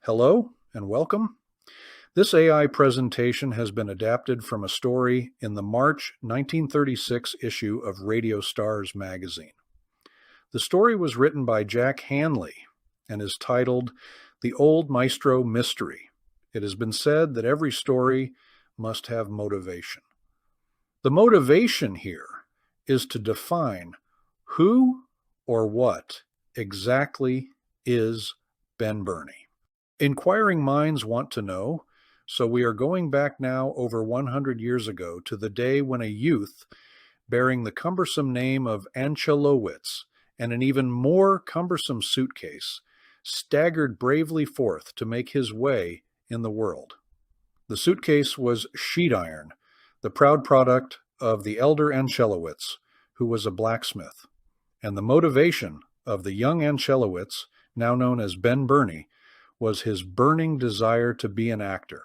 Hello and welcome. This AI presentation has been adapted from a story in the March 1936 issue of Radio Stars magazine. The story was written by Jack Hanley and is titled The Old Maestro Mystery. It has been said that every story must have motivation. The motivation here is to define who or what exactly is Ben Burney. Inquiring minds want to know, so we are going back now over 100 years ago to the day when a youth bearing the cumbersome name of Anchelowitz and an even more cumbersome suitcase staggered bravely forth to make his way in the world. The suitcase was sheet iron, the proud product of the elder Anchelowitz, who was a blacksmith, and the motivation of the young Anchelowitz, now known as Ben Burney, was his burning desire to be an actor.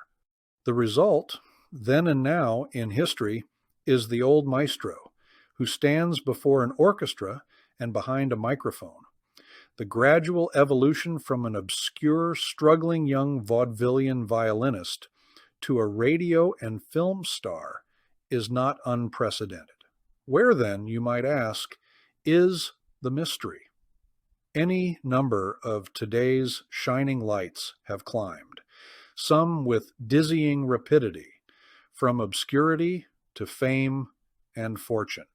The result, then and now in history, is the old maestro, who stands before an orchestra and behind a microphone. The gradual evolution from an obscure, struggling young vaudevillian violinist to a radio and film star is not unprecedented. Where then, you might ask, is the mystery? Any number of today's shining lights have climbed, some with dizzying rapidity, from obscurity to fame and fortune.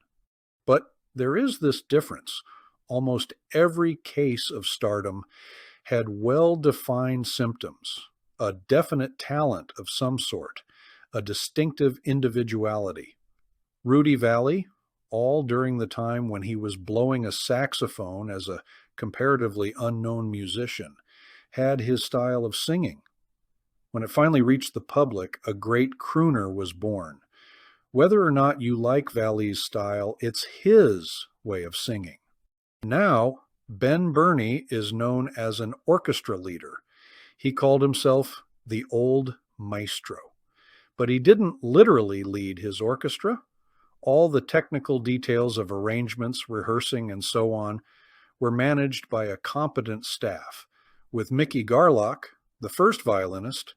But there is this difference. Almost every case of stardom had well-defined symptoms, a definite talent of some sort, a distinctive individuality. Rudy Vallee, all during the time when he was blowing a saxophone as a comparatively unknown musician, had his style of singing. When it finally reached the public, a great crooner was born. Whether or not you like Vallee's style, it's his way of singing. Now, Ben Burney is known as an orchestra leader. He called himself the Old Maestro. But he didn't literally lead his orchestra. All the technical details of arrangements, rehearsing, and so on were managed by a competent staff, with Mickey Garlock, the first violinist,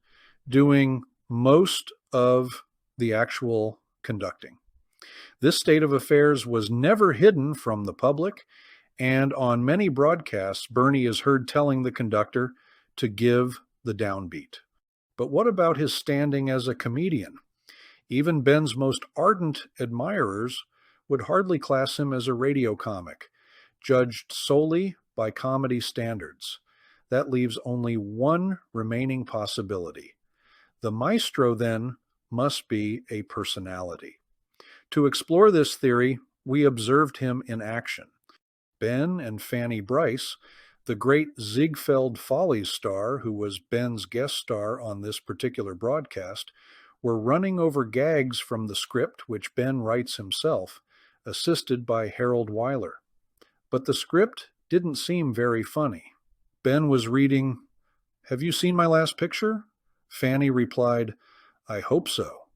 doing most of the actual conducting. This state of affairs was never hidden from the public, and on many broadcasts, Burney is heard telling the conductor to give the downbeat. But what about his standing as a comedian? Even Ben's most ardent admirers would hardly class him as a radio comic, judged solely by comedy standards. That leaves only one remaining possibility. The maestro, then, must be a personality. To explore this theory, we observed him in action. Ben and Fanny Brice, the great Ziegfeld Follies star who was Ben's guest star on this particular broadcast, were running over gags from the script, which Ben writes himself, assisted by Harold Weiler. But the script didn't seem very funny. Ben was reading, "Have you seen my last picture?" Fanny replied, "I hope so."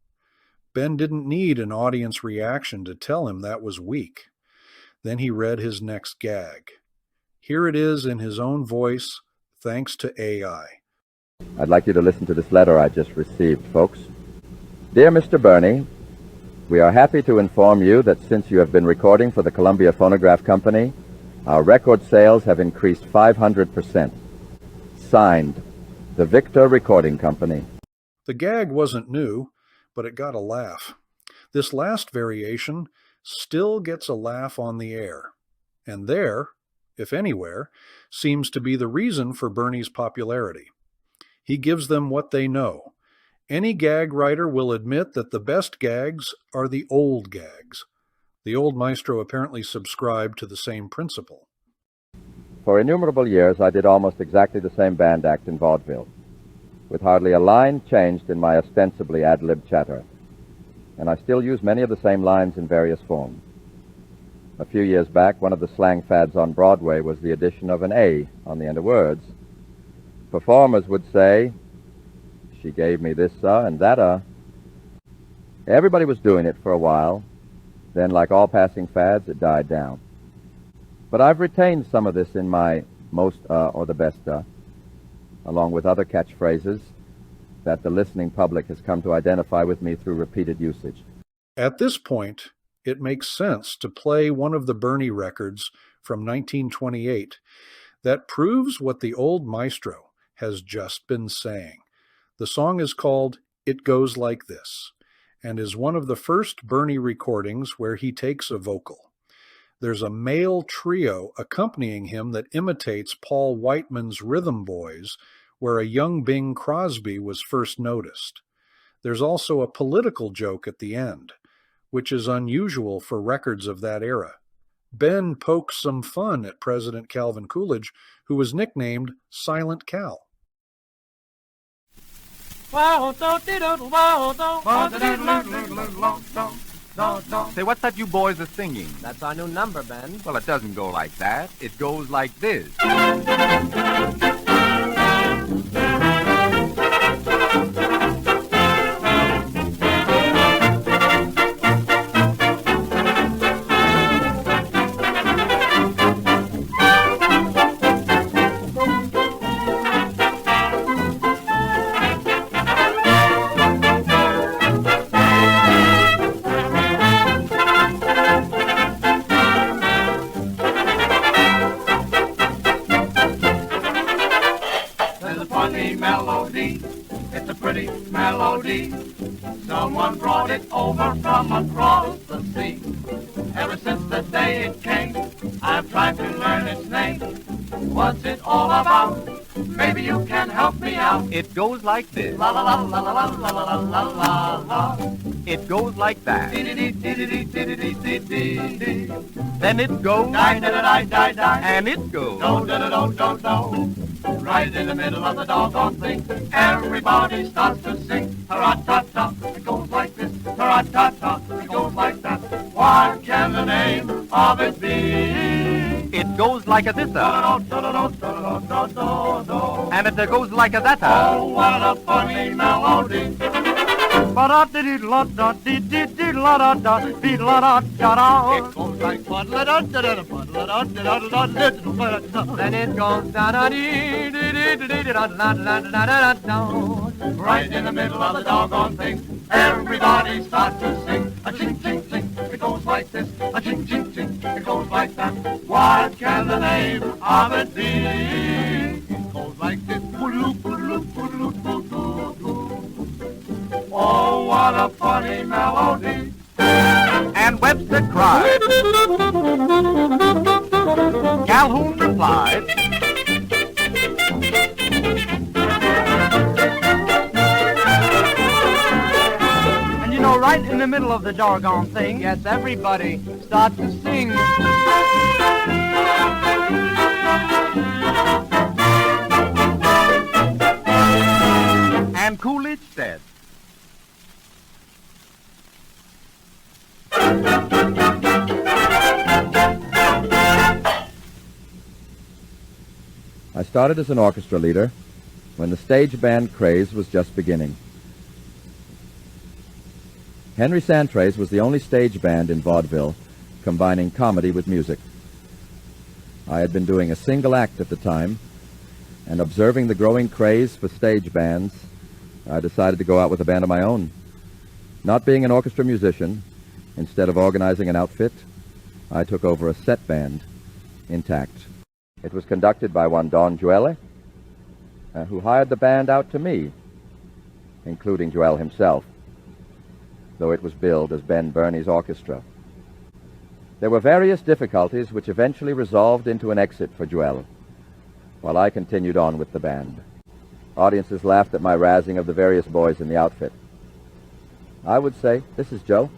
Ben didn't need an audience reaction to tell him that was weak. Then he read his next gag. Here it is in his own voice, thanks to AI. I'd like you to listen to this letter I just received, folks. Dear Mr. Burney, we are happy to inform you that since you have been recording for the Columbia Phonograph Company, our record sales have increased 500%. Signed, the Victor Recording Company. The gag wasn't new, but it got a laugh. This last variation still gets a laugh on the air. And there, if anywhere, seems to be the reason for Burney's popularity. He gives them what they know. Any gag writer will admit that the best gags are the old gags. The old maestro apparently subscribed to the same principle. For innumerable years, I did almost exactly the same band act in vaudeville, with hardly a line changed in my ostensibly ad-lib chatter. And I still use many of the same lines in various forms. A few years back, one of the slang fads on Broadway was the addition of an A on the end of words. Performers would say, "She gave me this, and that, Everybody was doing it for a while. Then, like all passing fads, it died down. But I've retained some of this in my most or the best. along with other catchphrases that the listening public has come to identify with me through repeated usage. At this point, it makes sense to play one of the Bernie records from 1928 that proves what the old Maestro has just been saying. The song is called It Goes Like This and is one of the first Bernie recordings where he takes a vocal. There's a male trio accompanying him that imitates Paul Whiteman's Rhythm Boys, where a young Bing Crosby was first noticed. There's also a political joke at the end, which is unusual for records of that era. Ben pokes some fun at President Calvin Coolidge, who was nicknamed Silent Cal. Say, what's that you boys are singing? That's our new number, Ben. Well, it doesn't go like that. It goes like this. It's a pretty melody. Someone brought it over from across the sea. Ever since the day it came, I've tried to learn its name. What's it all about? Maybe you can help me out. It goes like this. La la la la la la la la la la la. It goes like that. Dee-dee-dee-dee-dee-dee-dee-dee. Then it goes. Die-da-da-die-die-die. And it goes. Do-da-da-do-do-do. Right in the middle of the doggone thing, everybody starts to sing. Ta-ra-ta-ta, it goes like this. Ta-ra-ta-ta, it goes like that. What can the name of it be? It goes like a this. Do-do-do-do-do-do-do-do. And it goes like a that. Oh, what a funny melody. It goes like Then it goes right in the middle of the doggone thing. Everybody starts to sing. A ching ching ching. It goes like this. A ching ching ching. It goes like that. What can the name of it be? It goes like this. Poodaloo, poodaloo, poodaloo, poodaloo, poodaloo. Oh, what a funny melody. And Webster cried. Calhoun replied. And you know, right in the middle of the doggone thing, yes, everybody starts to sing. And Coolidge said. I started as an orchestra leader when the stage band craze was just beginning. Henry Santrays was the only stage band in vaudeville combining comedy with music. I had been doing a single act at the time, and observing the growing craze for stage bands, I decided to go out with a band of my own. Not being an orchestra musician, instead of organizing an outfit, I took over a set band, intact. It was conducted by one Don Joelle, who hired the band out to me, including Joelle himself, though it was billed as Ben Bernie's orchestra. There were various difficulties which eventually resolved into an exit for Joelle, while I continued on with the band. Audiences laughed at my razzing of the various boys in the outfit. I would say, "This is Joe.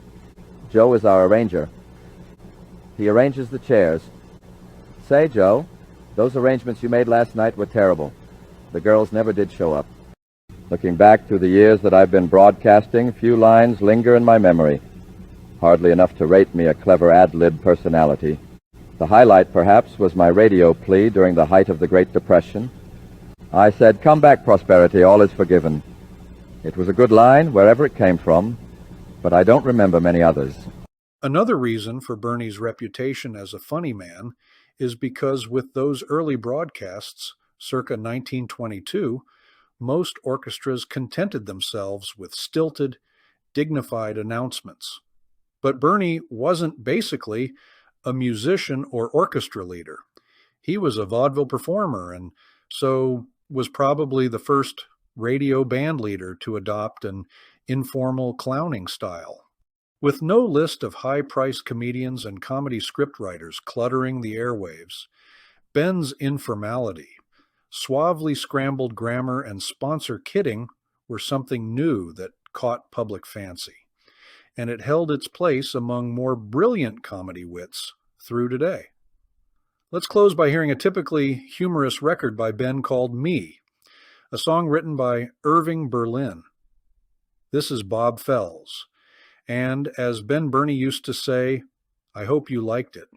Joe is our arranger. He arranges the chairs. Say, Joe, those arrangements you made last night were terrible. The girls never did show up." Looking back through the years that I've been broadcasting, few lines linger in my memory. Hardly enough to rate me a clever ad-lib personality. The highlight, perhaps, was my radio plea during the height of the Great Depression. I said, "Come back, prosperity, all is forgiven." It was a good line, wherever it came from, but I don't remember many others. Another reason for Bernie's reputation as a funny man is because with those early broadcasts, circa 1922, most orchestras contented themselves with stilted, dignified announcements. But Bernie wasn't basically a musician or orchestra leader. He was a vaudeville performer and so was probably the first radio band leader to adopt an informal clowning style. With no list of high-priced comedians and comedy scriptwriters cluttering the airwaves, Ben's informality, suavely scrambled grammar, and sponsor kidding were something new that caught public fancy, and it held its place among more brilliant comedy wits through today. Let's close by hearing a typically humorous record by Ben called Me, a song written by Irving Berlin. This is Bob Fells, and as Ben Burney used to say, I hope you liked it.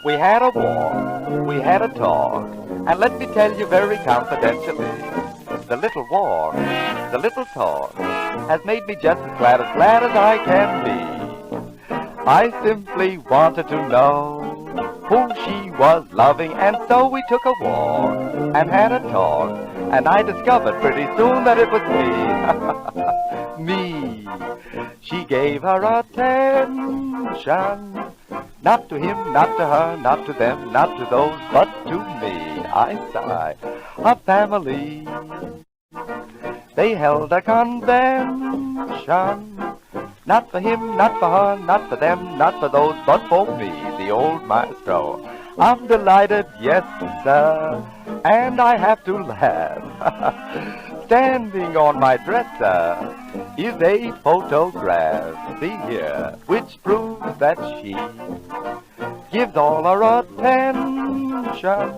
We had a walk, we had a talk, and let me tell you very confidentially, the little walk, the little talk, has made me just as glad as I can be. I simply wanted to know who she was loving, and so we took a walk and had a talk, and I discovered pretty soon that it was me. Me. She gave her attention. Not to him, not to her, not to them, not to those, but to me. I sigh. A family. They held a convention. Not for him, not for her, not for them, not for those, but for me, the old maestro. I'm delighted, yes, sir, and I have to laugh. Standing on my dresser is a photograph, see here, which proves that she gives all her attention.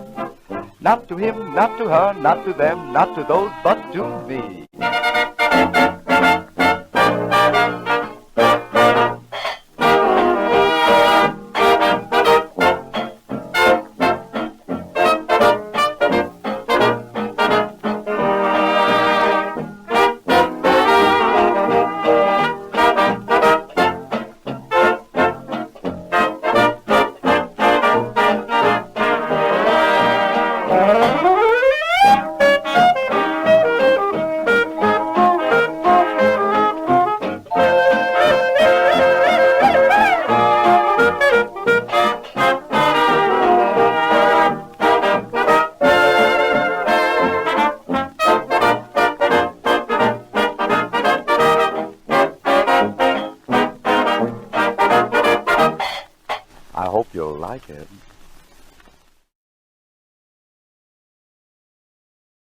Not to him, not to her, not to them, not to those, but to me. I hope you'll like it.